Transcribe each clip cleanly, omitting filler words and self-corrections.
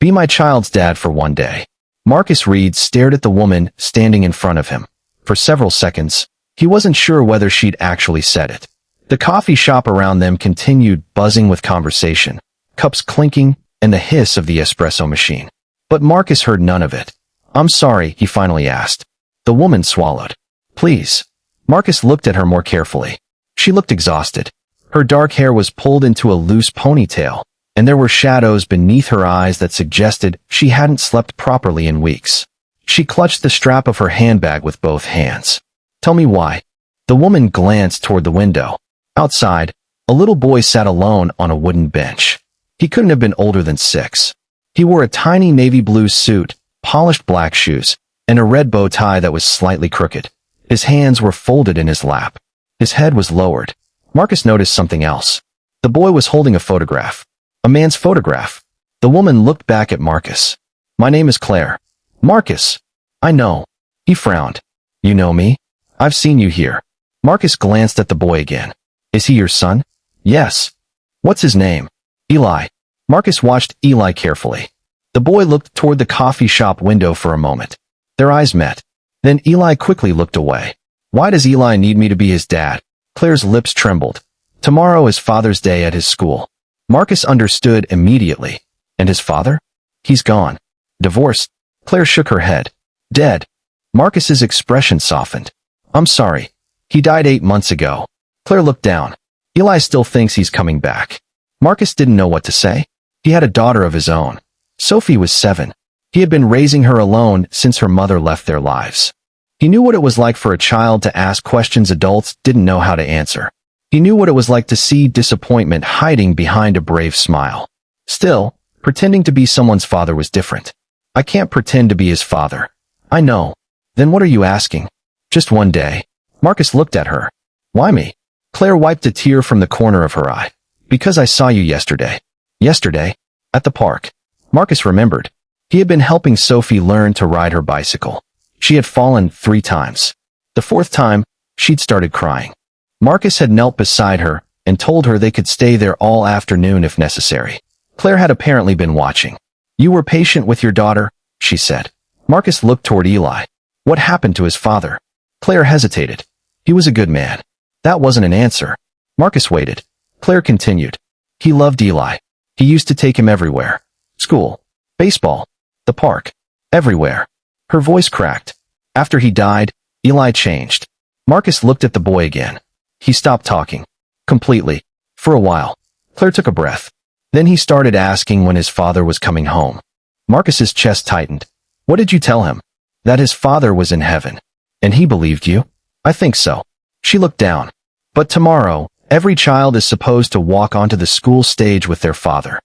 Be my child's dad for one day. Marcus Reed stared at the woman standing in front of him. For several seconds, he wasn't sure whether she'd actually said it. The coffee shop around them continued buzzing with conversation, cups clinking, and the hiss of the espresso machine. But Marcus heard none of it. I'm sorry, he finally asked. The woman swallowed. Please. Marcus looked at her more carefully. She looked exhausted. Her dark hair was pulled into a loose ponytail, and there were shadows beneath her eyes that suggested she hadn't slept properly in weeks. She clutched the strap of her handbag with both hands. Tell me why. The woman glanced toward the window. Outside, a little boy sat alone on a wooden bench. He couldn't have been older than 6. He wore a tiny navy blue suit, polished black shoes, and a red bow tie that was slightly crooked. His hands were folded in his lap. His head was lowered. Marcus noticed something else. The boy was holding a photograph. A man's photograph. The woman looked back at Marcus. My name is Claire. Marcus. I know. He frowned. You know me? I've seen you here. Marcus glanced at the boy again. Is he your son? Yes. What's his name? Eli. Marcus watched Eli carefully. The boy looked toward the coffee shop window for a moment. Their eyes met. Then Eli quickly looked away. Why does Eli need me to be his dad? Claire's lips trembled. Tomorrow is Father's Day at his school. Marcus understood immediately. And his father? He's gone. Divorced. Claire shook her head. Dead. Marcus's expression softened. I'm sorry. He died 8 months ago. Claire looked down. Eli still thinks he's coming back. Marcus didn't know what to say. He had a daughter of his own. Sophie was 7. He had been raising her alone since her mother left their lives. He knew what it was like for a child to ask questions adults didn't know how to answer. He knew what it was like to see disappointment hiding behind a brave smile. Still, pretending to be someone's father was different. I can't pretend to be his father. I know. Then what are you asking? Just one day. Marcus looked at her. Why me? Claire wiped a tear from the corner of her eye. Because I saw you yesterday. Yesterday? At the park. Marcus remembered. He had been helping Sophie learn to ride her bicycle. She had fallen 3 times. The 4th time, she'd started crying. Marcus had knelt beside her and told her they could stay there all afternoon if necessary. Claire had apparently been watching. You were patient with your daughter, she said. Marcus looked toward Eli. What happened to his father? Claire hesitated. He was a good man. That wasn't an answer. Marcus waited. Claire continued. He loved Eli. He used to take him everywhere. School. Baseball. The park. Everywhere. Her voice cracked. After he died, Eli changed. Marcus looked at the boy again. He stopped talking. Completely. For a while. Claire took a breath. Then he started asking when his father was coming home. Marcus's chest tightened. What did you tell him? That his father was in heaven. And he believed you? I think so. She looked down. But tomorrow, every child is supposed to walk onto the school stage with their father.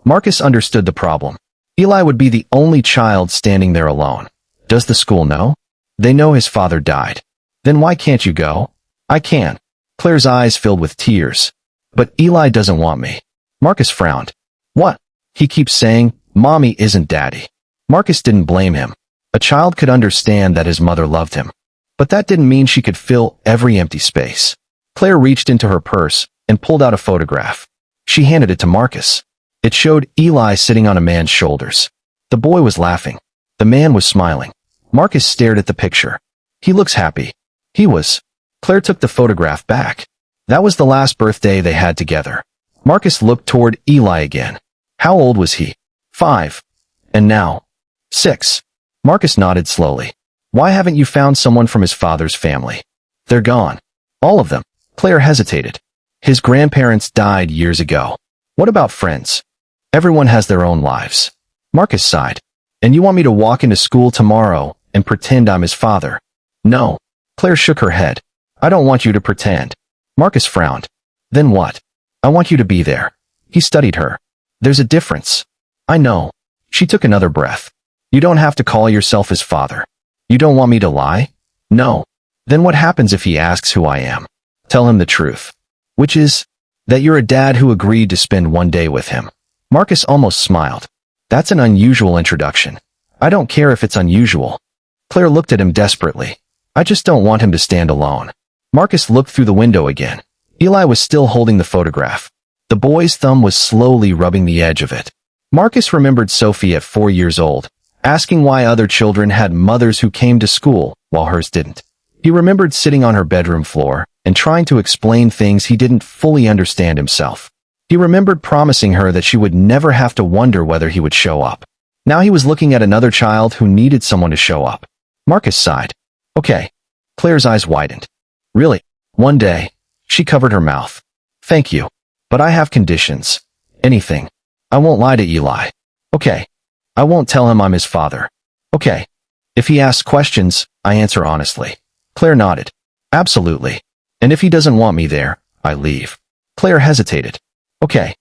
Marcus understood the problem. Eli would be the only child standing there alone. Does the school know? They know his father died. Then why can't you go? I can. Claire's eyes filled with tears. But Eli doesn't want me. Marcus frowned. What? He keeps saying, Mommy isn't Daddy. Marcus didn't blame him. A child could understand that his mother loved him. But that didn't mean she could fill every empty space. Claire reached into her purse and pulled out a photograph. She handed it to Marcus. It showed Eli sitting on a man's shoulders. The boy was laughing. The man was smiling. Marcus stared at the picture. He looks happy. He was. Claire took the photograph back. That was the last birthday they had together. Marcus looked toward Eli again. How old was he? 5. And now? 6. Marcus nodded slowly. Why haven't you found someone from his father's family? They're gone. All of them. Claire hesitated. His grandparents died years ago. What about friends? Everyone has their own lives. Marcus sighed. And you want me to walk into school tomorrow and pretend I'm his father? No. Claire shook her head. I don't want you to pretend. Marcus frowned. Then what? I want you to be there. He studied her. There's a difference. I know. She took another breath. You don't have to call yourself his father. You don't want me to lie? No. Then what happens if he asks who I am? Tell him the truth. Which is, that you're a dad who agreed to spend one day with him. Marcus almost smiled. That's an unusual introduction. I don't care if it's unusual. Claire looked at him desperately. I just don't want him to stand alone. Marcus looked through the window again. Eli was still holding the photograph. The boy's thumb was slowly rubbing the edge of it. Marcus remembered Sophie at 4 years old, asking why other children had mothers who came to school while hers didn't. He remembered sitting on her bedroom floor and trying to explain things he didn't fully understand himself. He remembered promising her that she would never have to wonder whether he would show up. Now he was looking at another child who needed someone to show up. Marcus sighed. Okay. Claire's eyes widened. Really? One day. She covered her mouth. Thank you. But I have conditions. Anything. I won't lie to Eli. Okay. I won't tell him I'm his father. Okay. If he asks questions, I answer honestly. Claire nodded. Absolutely. And if he doesn't want me there, I leave. Claire hesitated. Okay.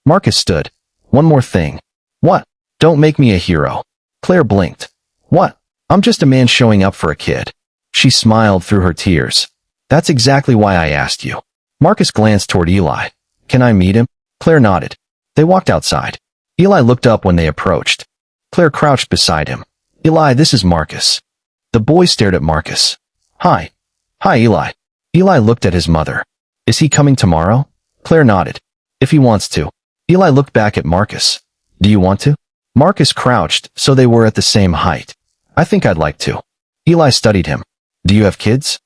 Marcus stood. One more thing. What? Don't make me a hero. Claire blinked. What? I'm just a man showing up for a kid. She smiled through her tears. That's exactly why I asked you. Marcus glanced toward Eli. Can I meet him? Claire nodded. They walked outside. Eli looked up when they approached. Claire crouched beside him. Eli, this is Marcus. The boy stared at Marcus. Hi. Hi, Eli. Eli looked at his mother. Is he coming tomorrow? Claire nodded. If he wants to. Eli looked back at Marcus. Do you want to? Marcus crouched so they were at the same height. I think I'd like to. Eli studied him. Do you have kids?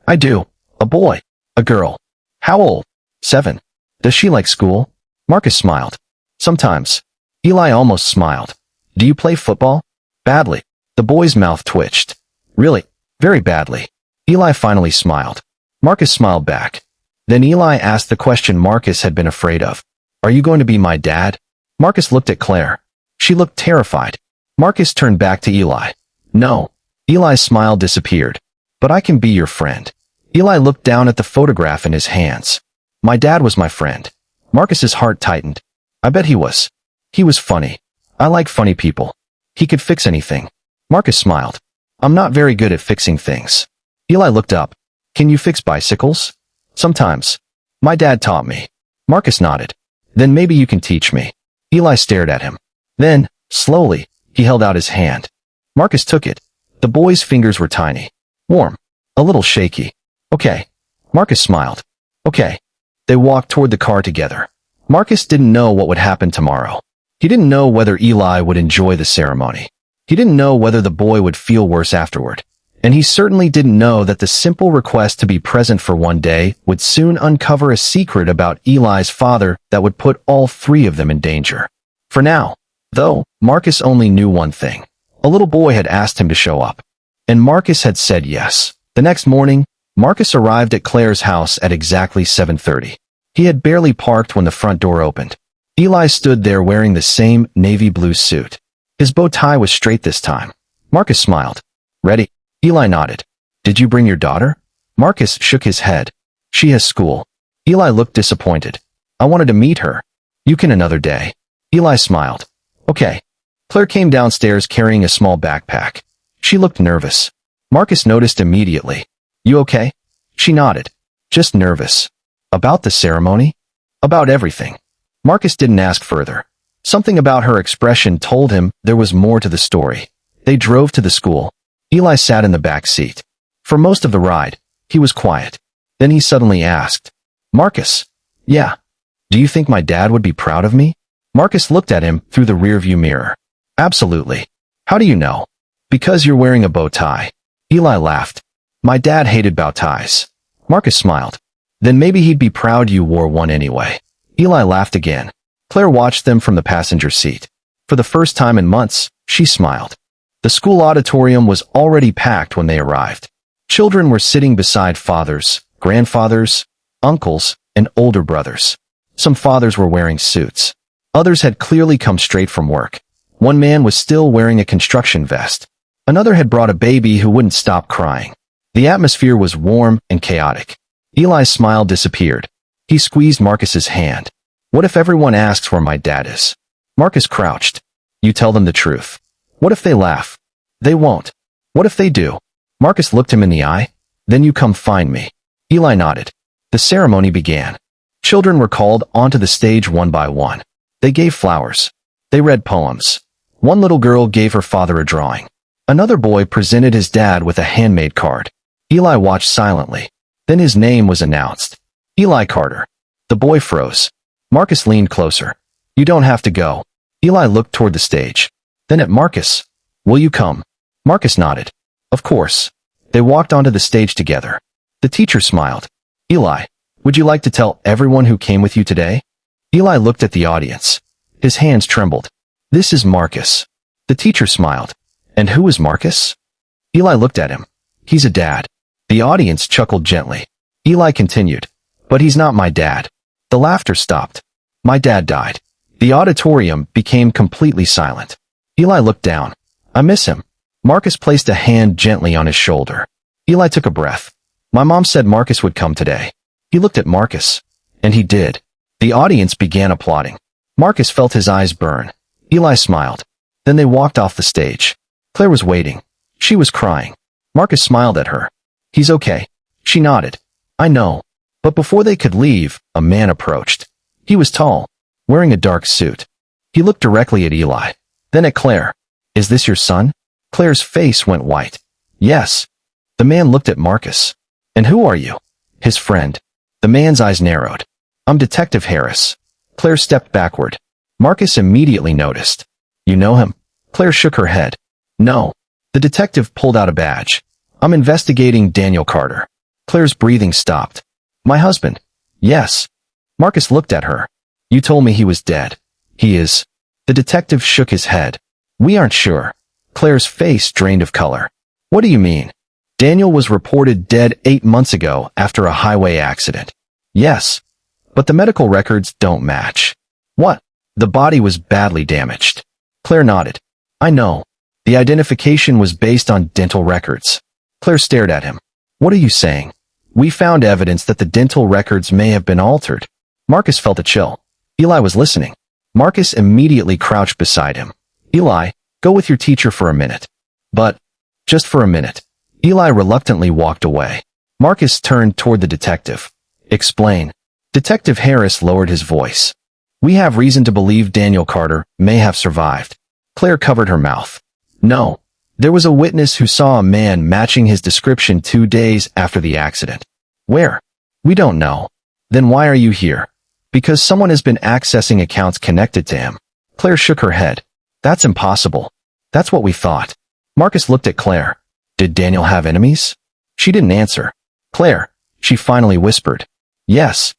I do. A boy. A girl. How old? 7. Does she like school? Marcus smiled. Sometimes. Eli almost smiled. Do you play football? Badly. The boy's mouth twitched. Really? Very badly. Eli finally smiled. Marcus smiled back. Then Eli asked the question Marcus had been afraid of. Are you going to be my dad? Marcus looked at Claire. She looked terrified. Marcus turned back to Eli. No. Eli's smile disappeared. But I can be your friend. Eli looked down at the photograph in his hands. My dad was my friend. Marcus's heart tightened. I bet he was. He was funny. I like funny people. He could fix anything. Marcus smiled. I'm not very good at fixing things. Eli looked up. Can you fix bicycles? Sometimes. My dad taught me. Marcus nodded. Then maybe you can teach me. Eli stared at him. Then, slowly, he held out his hand. Marcus took it. The boy's fingers were tiny. Warm. A little shaky. Okay. Marcus smiled. Okay. They walked toward the car together. Marcus didn't know what would happen tomorrow. He didn't know whether Eli would enjoy the ceremony. He didn't know whether the boy would feel worse afterward. And he certainly didn't know that the simple request to be present for one day would soon uncover a secret about Eli's father that would put all 3 of them in danger. For now, though, Marcus only knew one thing. A little boy had asked him to show up. And Marcus had said yes. The next morning, Marcus arrived at Claire's house at exactly 7:30. He had barely parked when the front door opened. Eli stood there wearing the same navy blue suit. His bow tie was straight this time. Marcus smiled. Ready? Eli nodded. Did you bring your daughter? Marcus shook his head. She has school. Eli looked disappointed. I wanted to meet her. You can another day. Eli smiled. Okay. Claire came downstairs carrying a small backpack. She looked nervous. Marcus noticed immediately. You okay? She nodded. Just nervous. About the ceremony? About everything. Marcus didn't ask further. Something about her expression told him there was more to the story. They drove to the school. Eli sat in the back seat. For most of the ride, he was quiet. Then he suddenly asked, Marcus. Yeah. Do you think my dad would be proud of me? Marcus looked at him through the rearview mirror. Absolutely. How do you know? Because you're wearing a bow tie. Eli laughed. My dad hated bow ties. Marcus smiled. Then maybe he'd be proud you wore one anyway. Eli laughed again. Claire watched them from the passenger seat. For the first time in months, she smiled. The school auditorium was already packed when they arrived. Children were sitting beside fathers, grandfathers, uncles, and older brothers. Some fathers were wearing suits. Others had clearly come straight from work. One man was still wearing a construction vest. Another had brought a baby who wouldn't stop crying. The atmosphere was warm and chaotic. Eli's smile disappeared. He squeezed Marcus's hand. What if everyone asks where my dad is? Marcus crouched. You tell them the truth. What if they laugh? They won't. What if they do? Marcus looked him in the eye. Then you come find me. Eli nodded. The ceremony began. Children were called onto the stage one by one. They gave flowers. They read poems. One little girl gave her father a drawing. Another boy presented his dad with a handmade card. Eli watched silently. Then his name was announced. Eli Carter. The boy froze. Marcus leaned closer. You don't have to go. Eli looked toward the stage. Then at Marcus. Will you come? Marcus nodded. Of course. They walked onto the stage together. The teacher smiled. Eli, would you like to tell everyone who came with you today? Eli looked at the audience. His hands trembled. This is Marcus. The teacher smiled. And who is Marcus? Eli looked at him. He's a dad. The audience chuckled gently. Eli continued. But he's not my dad. The laughter stopped. My dad died. The auditorium became completely silent. Eli looked down. I miss him. Marcus placed a hand gently on his shoulder. Eli took a breath. My mom said Marcus would come today. He looked at Marcus. And he did. The audience began applauding. Marcus felt his eyes burn. Eli smiled. Then they walked off the stage. Claire was waiting. She was crying. Marcus smiled at her. He's okay. She nodded. I know. But before they could leave, a man approached. He was tall, wearing a dark suit. He looked directly at Eli, then at Claire. Is this your son? Claire's face went white. Yes. The man looked at Marcus. And who are you? His friend. The man's eyes narrowed. I'm Detective Harris. Claire stepped backward. Marcus immediately noticed. You know him? Claire shook her head. No. The detective pulled out a badge. I'm investigating Daniel Calder. Claire's breathing stopped. My husband. Yes. Marcus looked at her. You told me he was dead. He is. The detective shook his head. We aren't sure. Claire's face drained of color. What do you mean? Daniel was reported dead 8 months ago after a highway accident. Yes. But the medical records don't match. What? The body was badly damaged. Claire nodded. I know. The identification was based on dental records. Claire stared at him. What are you saying? We found evidence that the dental records may have been altered. Marcus felt a chill. Eli was listening. Marcus immediately crouched beside him. Eli, go with your teacher for a minute. But, just for a minute. Eli reluctantly walked away. Marcus turned toward the detective. Explain. Detective Harris lowered his voice. We have reason to believe Daniel Calder may have survived. Claire covered her mouth. No. There was a witness who saw a man matching his description 2 days after the accident. Where? We don't know. Then why are you here? Because someone has been accessing accounts connected to him. Claire shook her head. That's impossible. That's what we thought. Marcus looked at Claire. Did Daniel have enemies? She didn't answer. Claire, she finally whispered. Yes.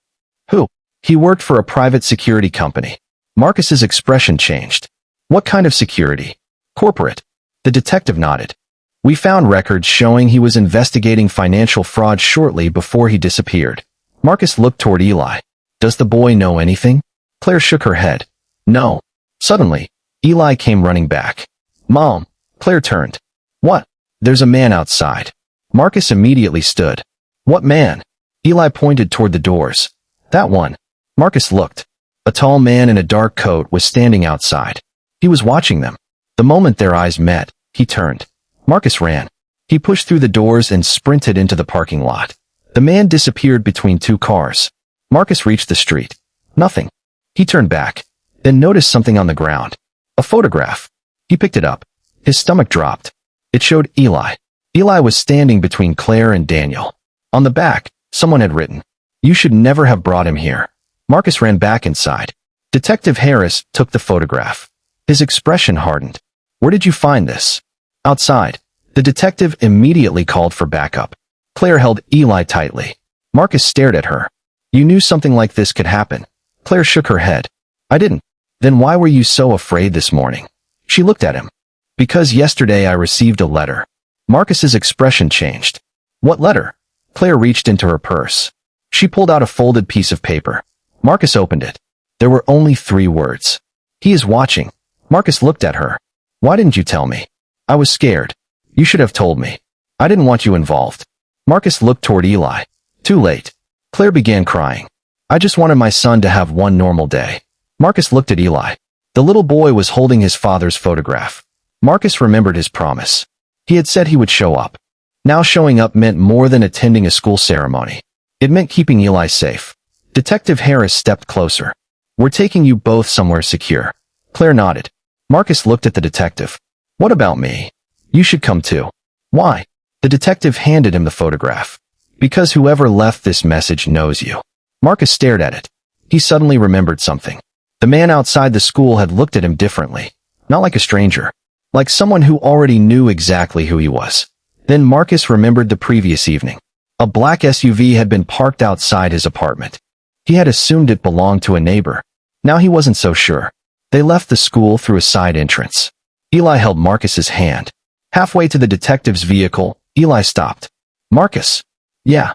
Who? He worked for a private security company. Marcus's expression changed. What kind of security? Corporate. The detective nodded. We found records showing he was investigating financial fraud shortly before he disappeared. Marcus looked toward Eli. Does the boy know anything? Claire shook her head. No. Suddenly, Eli came running back. Mom. Claire turned. What? There's a man outside. Marcus immediately stood. What man? Eli pointed toward the doors. That one. Marcus looked. A tall man in a dark coat was standing outside. He was watching them. The moment their eyes met, he turned. Marcus ran. He pushed through the doors and sprinted into the parking lot. The man disappeared between 2 cars. Marcus reached the street. Nothing. He turned back, then noticed something on the ground. A photograph. He picked it up. His stomach dropped. It showed Eli. Eli was standing between Claire and Daniel. On the back, someone had written, "You should never have brought him here." Marcus ran back inside. Detective Harris took the photograph. His expression hardened. Where did you find this? Outside. The detective immediately called for backup. Claire held Eli tightly. Marcus stared at her. You knew something like this could happen. Claire shook her head. I didn't. Then why were you so afraid this morning? She looked at him. Because yesterday I received a letter. Marcus's expression changed. What letter? Claire reached into her purse. She pulled out a folded piece of paper. Marcus opened it. There were only 3 words. He is watching. Marcus looked at her. Why didn't you tell me? I was scared. You should have told me. I didn't want you involved. Marcus looked toward Eli. Too late. Claire began crying. I just wanted my son to have one normal day. Marcus looked at Eli. The little boy was holding his father's photograph. Marcus remembered his promise. He had said he would show up. Now showing up meant more than attending a school ceremony. It meant keeping Eli safe. Detective Harris stepped closer. We're taking you both somewhere secure. Claire nodded. Marcus looked at the detective. What about me? You should come too. Why? The detective handed him the photograph. Because whoever left this message knows you. Marcus stared at it. He suddenly remembered something. The The man outside the school had looked at him differently, not like a stranger, like someone who already knew exactly who he was. Then Marcus remembered the previous evening. A black SUV had been parked outside his apartment. He had assumed it belonged to a neighbor. Now he wasn't so sure. They left the school through a side entrance. Eli held Marcus's hand. Halfway to the detective's vehicle, Eli stopped. Marcus. Yeah.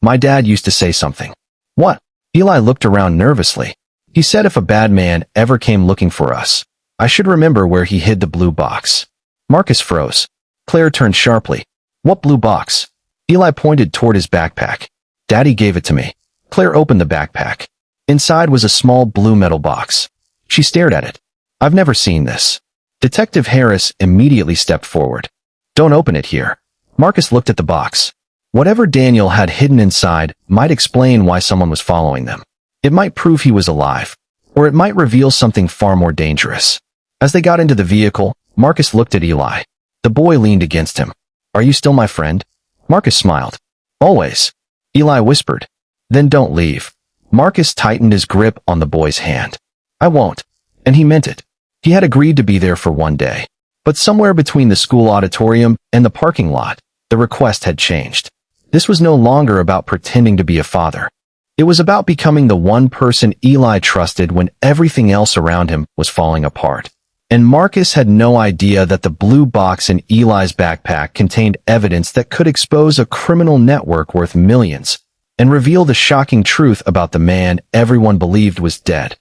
My dad used to say something. What? Eli looked around nervously. He said if a bad man ever came looking for us, I should remember where he hid the blue box. Marcus froze. Claire turned sharply. What blue box? Eli pointed toward his backpack. Daddy gave it to me. Claire opened the backpack. Inside was a small blue metal box. She stared at it. I've never seen this. Detective Harris immediately stepped forward. Don't open it here. Marcus looked at the box. Whatever Daniel had hidden inside might explain why someone was following them. It might prove he was alive, or it might reveal something far more dangerous. As they got into the vehicle, Marcus looked at Eli. The boy leaned against him. Are you still my friend? Marcus smiled. Always. Eli whispered. Then don't leave. Marcus tightened his grip on the boy's hand. I won't. And he meant it. He had agreed to be there for one day. But somewhere between the school auditorium and the parking lot, the request had changed. This was no longer about pretending to be a father. It was about becoming the one person Eli trusted when everything else around him was falling apart. And Marcus had no idea that the blue box in Eli's backpack contained evidence that could expose a criminal network worth millions and reveal the shocking truth about the man everyone believed was dead.